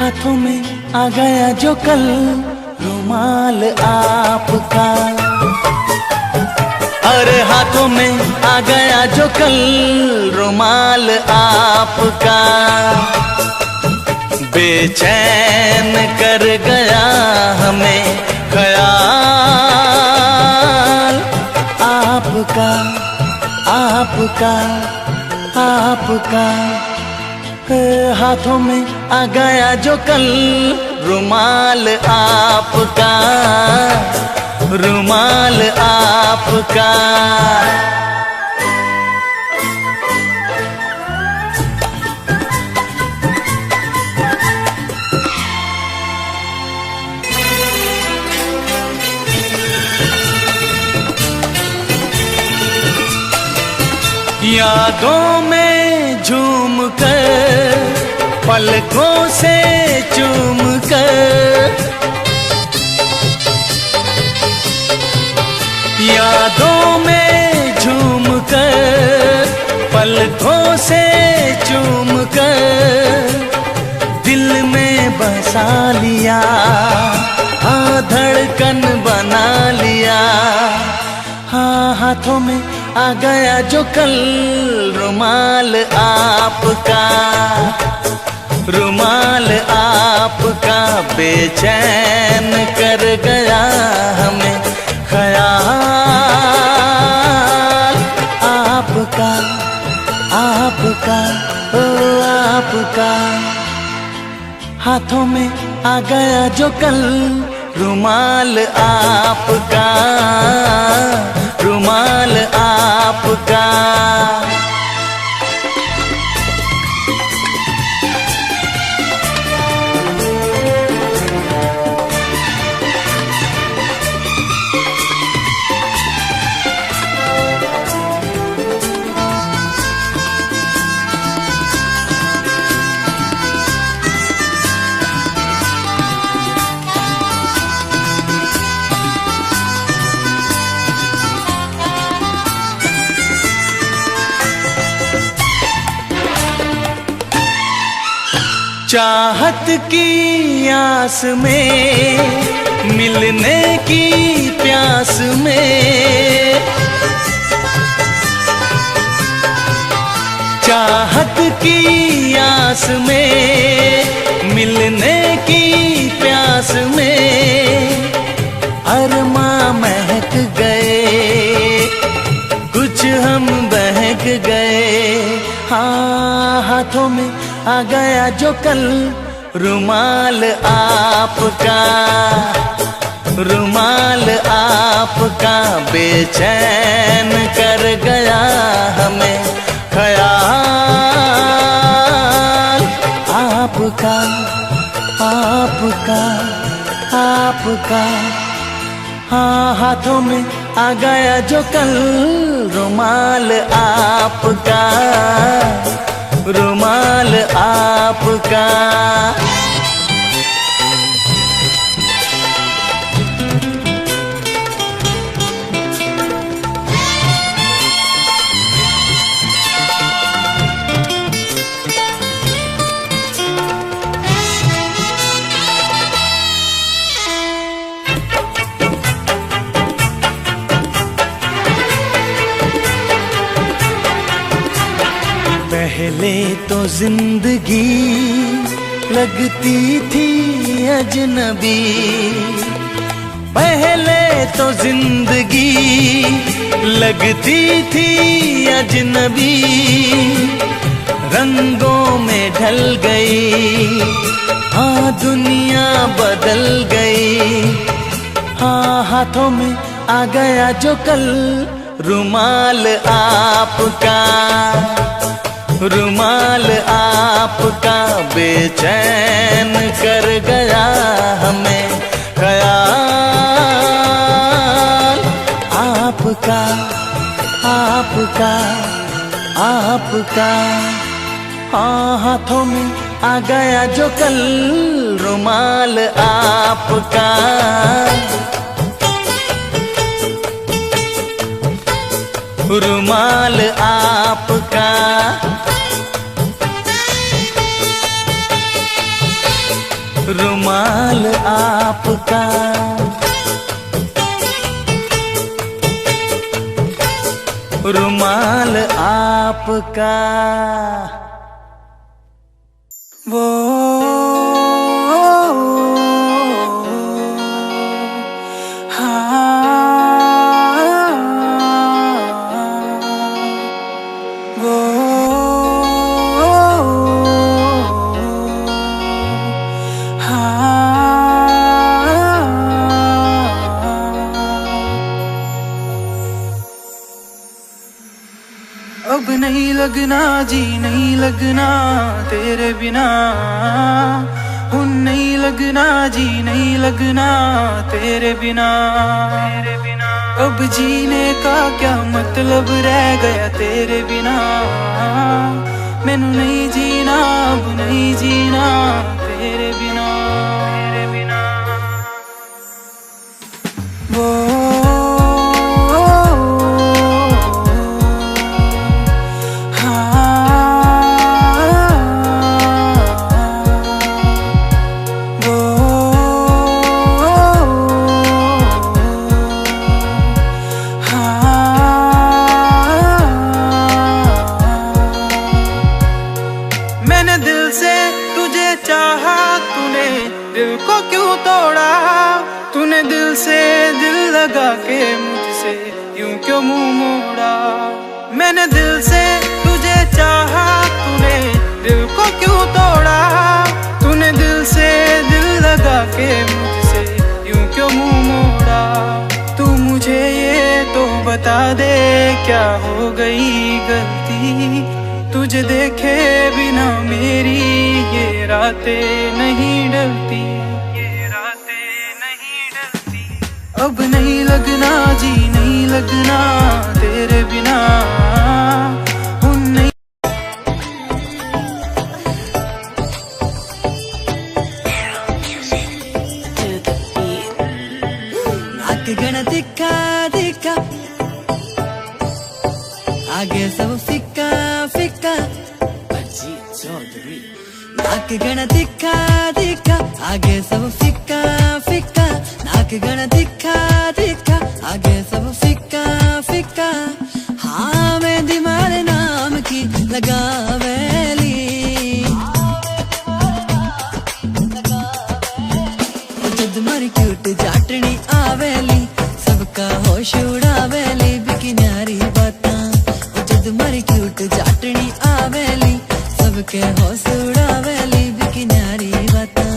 हाथों में आ गया जो कल रुमाल आपका अरे हाथों में आ गया जो कल रुमाल आपका बेचैन कर गया हमें ख्याल आपका हाथों में आ गया जो कल रुमाल आपका यादों में झूम कर पलकों से चूम कर यादों में झूम कर पलकों से चूम कर दिल में बसा लिया हाँ धड़कन बना लिया हाँ हाथों में आ गया जो कल रुमाल आपका बेचैन कर गया हमें ख्याल आपका हाथों में आ गया जो कल रुमाल आपका चाहत की आस में, मिलने की प्यास में, चाहत की आस में, मिलने की प्यास में अरमां महक गए, कुछ हम बहक गए। हाँ, हाथों में आ गया जो कल रुमाल आपका, रुमाल आपका बेचैन कर गया हमें ख्याल आपका, आपका, आपका। हाँ, हाथों में आ गया जो कल रुमाल आपका, रुमाल आपका। पहले तो जिंदगी लगती थी अजनबी, पहले तो जिंदगी लगती थी अजनबी, रंगों में ढल गई, हाँ दुनिया बदल गई। हाँ, हाथों में आ गया जो कल रुमाल आपका, रुमाल आपका बेचैन कर गया हमें ख्याल आपका, आपका, आपका। हाँ, हाथों में आ गया जो कल रुमाल आपका, रुमाल आपका, रुमाल आपका, रुमाल आपका। वो अब नहीं लगना जी, नहीं लगना तेरे बिना, नहीं लगना जी, नहीं लगना तेरे बिना। अब जीने का क्या मतलब रह गया तेरे बिना, मैनू नहीं जीना, अब नहीं जीना तेरे बिना, तेरे बिना। वो लगा के मुझसे यूं क्यों मुंह मोड़ा, मैंने दिल से तुझे चाहा, तूने दिल को क्यों तोड़ा, तूने दिल से दिल लगा के मुझसे यूं क्यों मुंह मोड़ा। तू मुझे ये तो बता दे क्या हो गई गलती, तुझे देखे बिना मेरी ये रातें नहीं डलती, अब नहीं लगना जी, नहीं लगना तेरे बिना, नहीं। नाक गण दिखा दिखा, आगे सब फिक्का फिक्का, नाक गण दिखा दिखा आगे सब फिक्का फिक्का, नाक गण दिखा दिखा आगे सब फिक्का फिक्का। हाँ मेहंदी मारे नाम की लगावेली, जद मारी क्यूट जाटनी आवेली, सबका होश उड़ावेली बिकी न्यारी बातां। जद मारी क्यूट जाटनी आवेली, सबके होश उड़ावेली बिकी न्यारी बातां।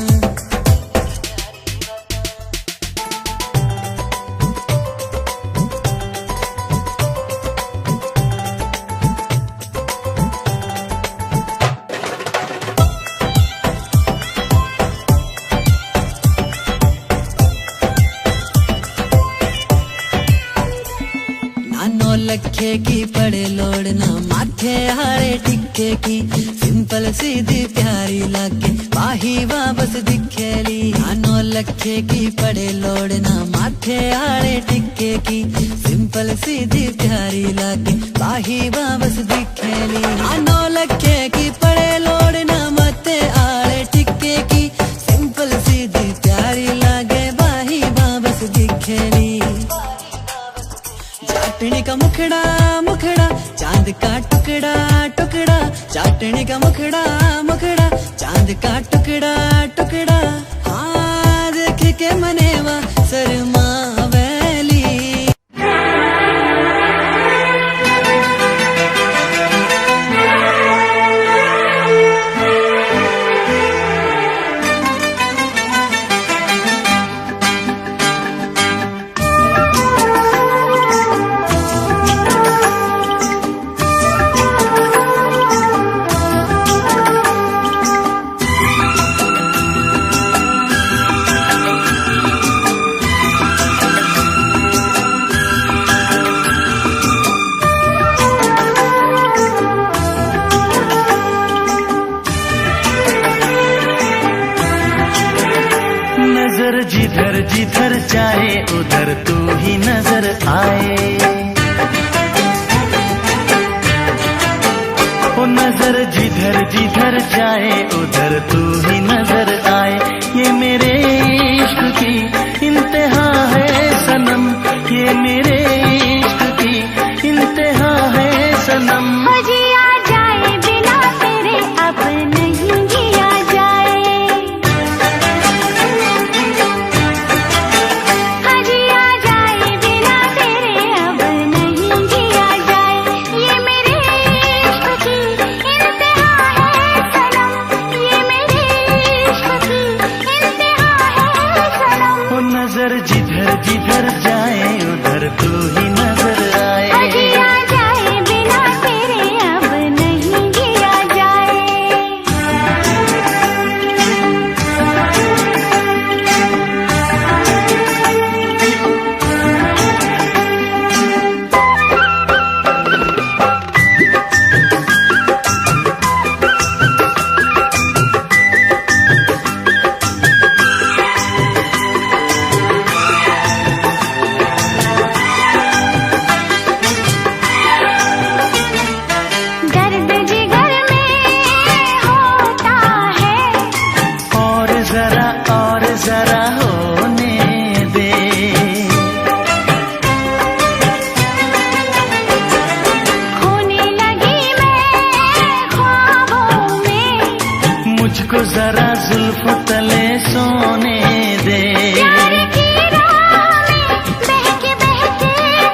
नौ लखे की पड़े लोड़ ना माथे हारे टिक्के की, सिंपल सीधी प्यारी लागे बाही वापस दिखेली। नौ लखे की पड़े लोड़ ना माथे हारे टिक्के की, सिंपल सीधी प्यारी लागे बाही वापस दिखेली। नौ लखे की पड़े लोड़ ना माथे हारे टिक्के की, सिंपल सीधी प्यारी लागे बाही वापस दिखेली। चाटने का मुखड़ा मुखड़ा चांद का टुकड़ा टुकड़ा, चाटने का मुखड़ा मुखड़ा चांद का टुकड़ा टुकड़ा। हाँ देख के मनेवा शर्मावेली। नजर जिधर जिधर जाए उधर तू ही नजर आए, ओ नजर जिधर जिधर जाए उधर तू ही नजर आए। ये मेरे इश्क की इंतहा है सनम, ये मेरे इश्क की इंतहा है सनम। जिया जाए बिना तेरे अब नहीं जिया जाए, जिया जाए बिना तेरे अब नहीं जिया जाए। ये मेरे इश्क की इंतहा है सनम, ये मेरे इश्क की इंतहा है सनम। ओ नजर जिधर जिधर जाए उधर तू ही नजर आए। जिया जाए बिना तेरे अब नहीं जिया जाए। दर्द जिगर में होता है, और जरा होने दे। खोने लगी मैं ख्वाबों में, मुझको जरा जुल्फ तले सोने दे। प्यार की राह में बहके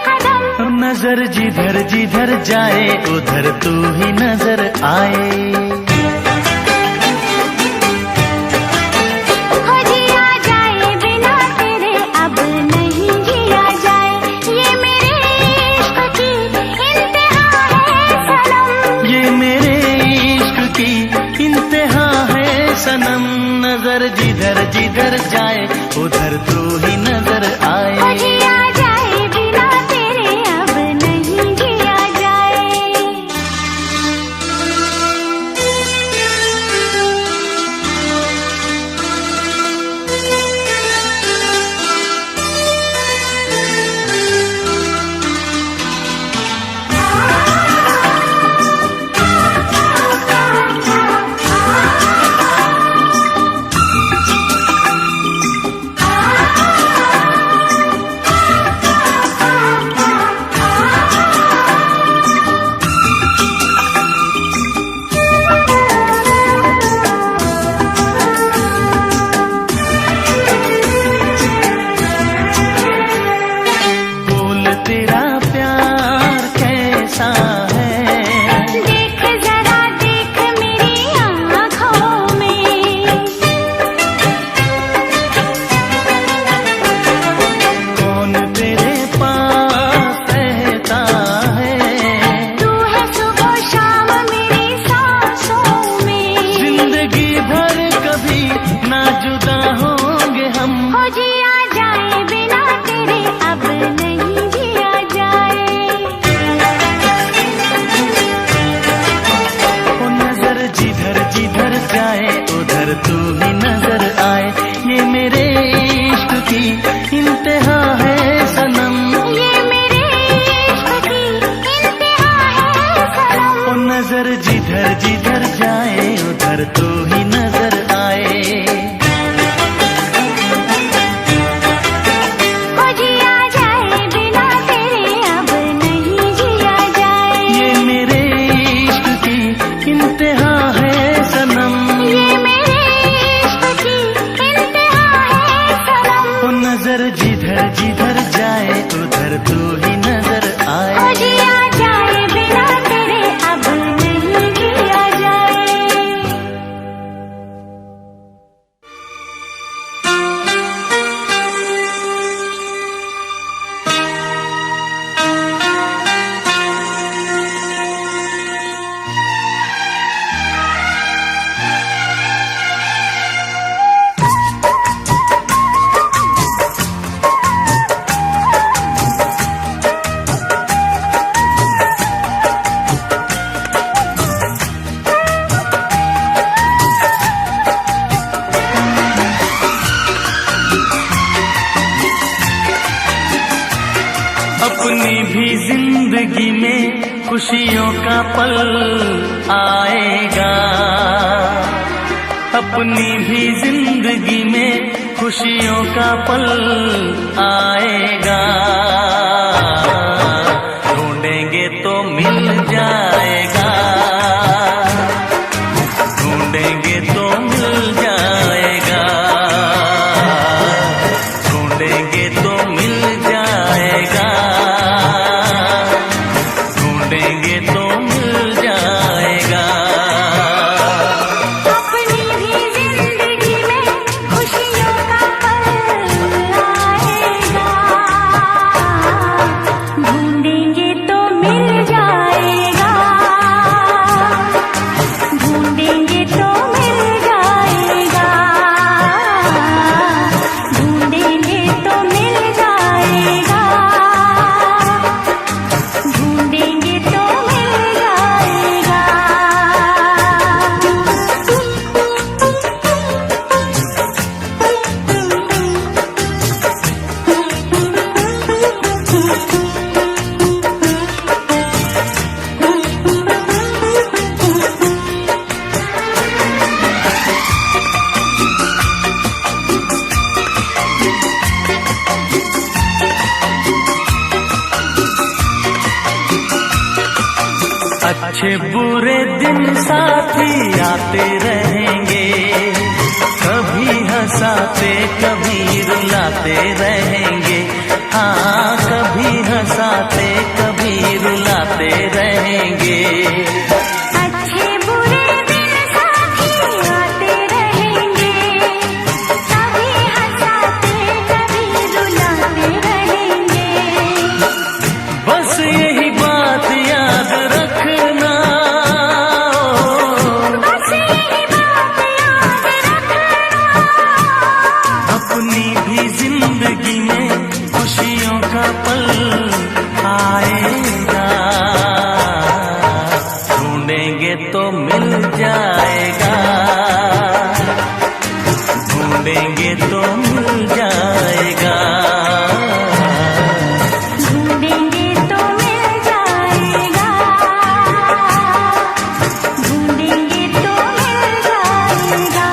कदम, नजर जिधर जिधर जाए उधर तू ही नजर आए। जिया जाए बिना तेरे अब नहीं जिया जाए। ये मेरे इश्क की इंतहा है सनम, ये मेरे इश्क की इंतहा है सनम। नजर जिधर जिधर जाए उधर तू ही नजर आए। जिया जाए बिना तेरे अब नहीं जिया जाए। जिया जाए बिना तेरे अब नहीं जिया जाए। ओ नजर जिधर जिधर जाए उधर तू ही नजर आए, ये मेरे इश्क की इंतहा है सनम, ये मेरे इश्क की इंतहा है सनम। ओ नजर जिधर जिधर जाए उधर तू ही नजर आए। ओ जिया जाए बिना तेरे अब नहीं जिया जाए, ये मेरे इश्क की इंतहा है सनम, ये मेरे इश्क की इंतहा है सनम। ओ नजर जिधर जिधर जाए उधर तू ही नजर ओ आए। जिया जाए बिना तेरे अब नहीं जिया जाए। अपनी भी जिंदगी में खुशियों का पल आएगा, अपनी भी जिंदगी में खुशियों का पल आएगा, ढूंढेंगे तो मिल जाएगा, ढूंढेंगे तो मिल जाएगा, ढूंढेंगे तो मिल जाएगा, ढूंढेंगे तो मिल जाएगा। अपनी भी जिंदगी में खुशियों का पल आएगा, ढूंढेंगे तो मिल जाएगा, ढूंढेंगे तो मिल जाएगा, ढूंढेंगे तो मिल जाएगा, ढूंढेंगे तो मिल जाएगा। अच्छे बुरे दिन साथी आते रहेंगे, कभी हंसाते कभी रुलाते रहेंगे, हाँ कभी हंसाते कभी रुलाते रहेंगे। अच्छे बुरे दिन साथी आते रहेंगे, कभी हंसाते कभी रुलाते रहेंगे। बस यही बात याद रखना, बस यही बात याद रखना, अपनी भी जिंदगी में खुशियों का पल आएगा, ढूंढेंगे तो मिल जाएगा, ढूंढेंगे तो मिल जाएगा, ढूंढेंगे तो मिल जाएगा, ढूंढेंगे तो मिल जाएगा।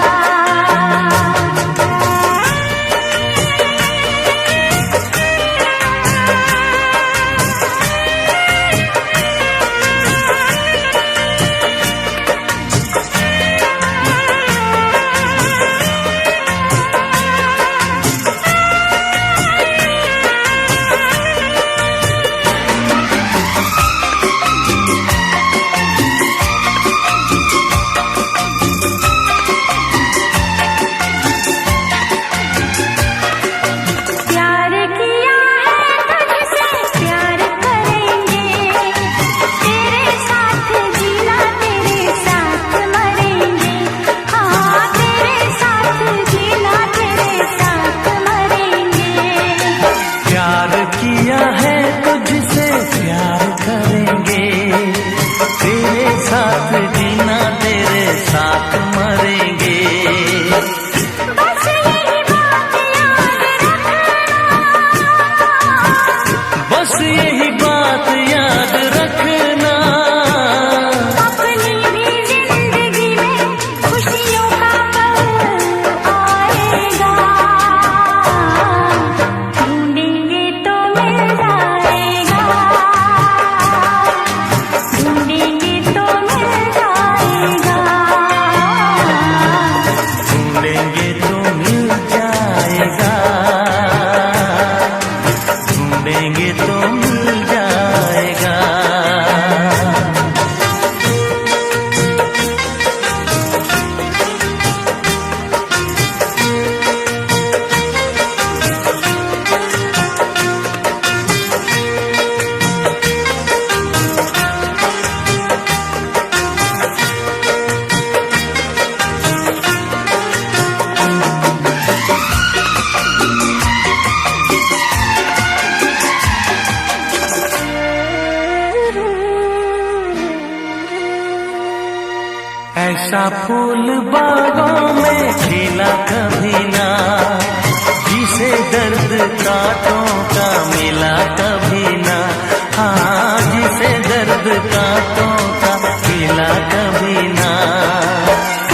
ऐसा फूल बागों में खिला कभी ना, जिसे दर्द कांटों का मिला कभी ना। हाँ, जिसे दर्द कांटों का मिला कभी ना।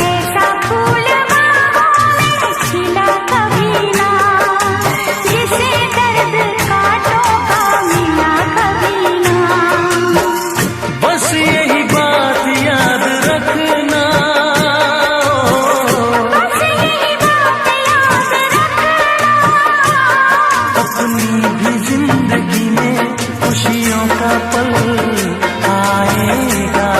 ऐसा फूल बागों में खिला कभी ना, जिसे दर्द कांटों का मिला कभी ना। बस यही बात याद रखना, बस यही बात याद रखना। अपनी भी जिंदगी में खुशियों का पल आएगा,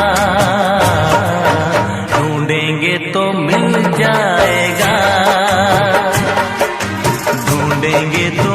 ढूंढेंगे तो मिल जाएगा, ढूंढेंगे तो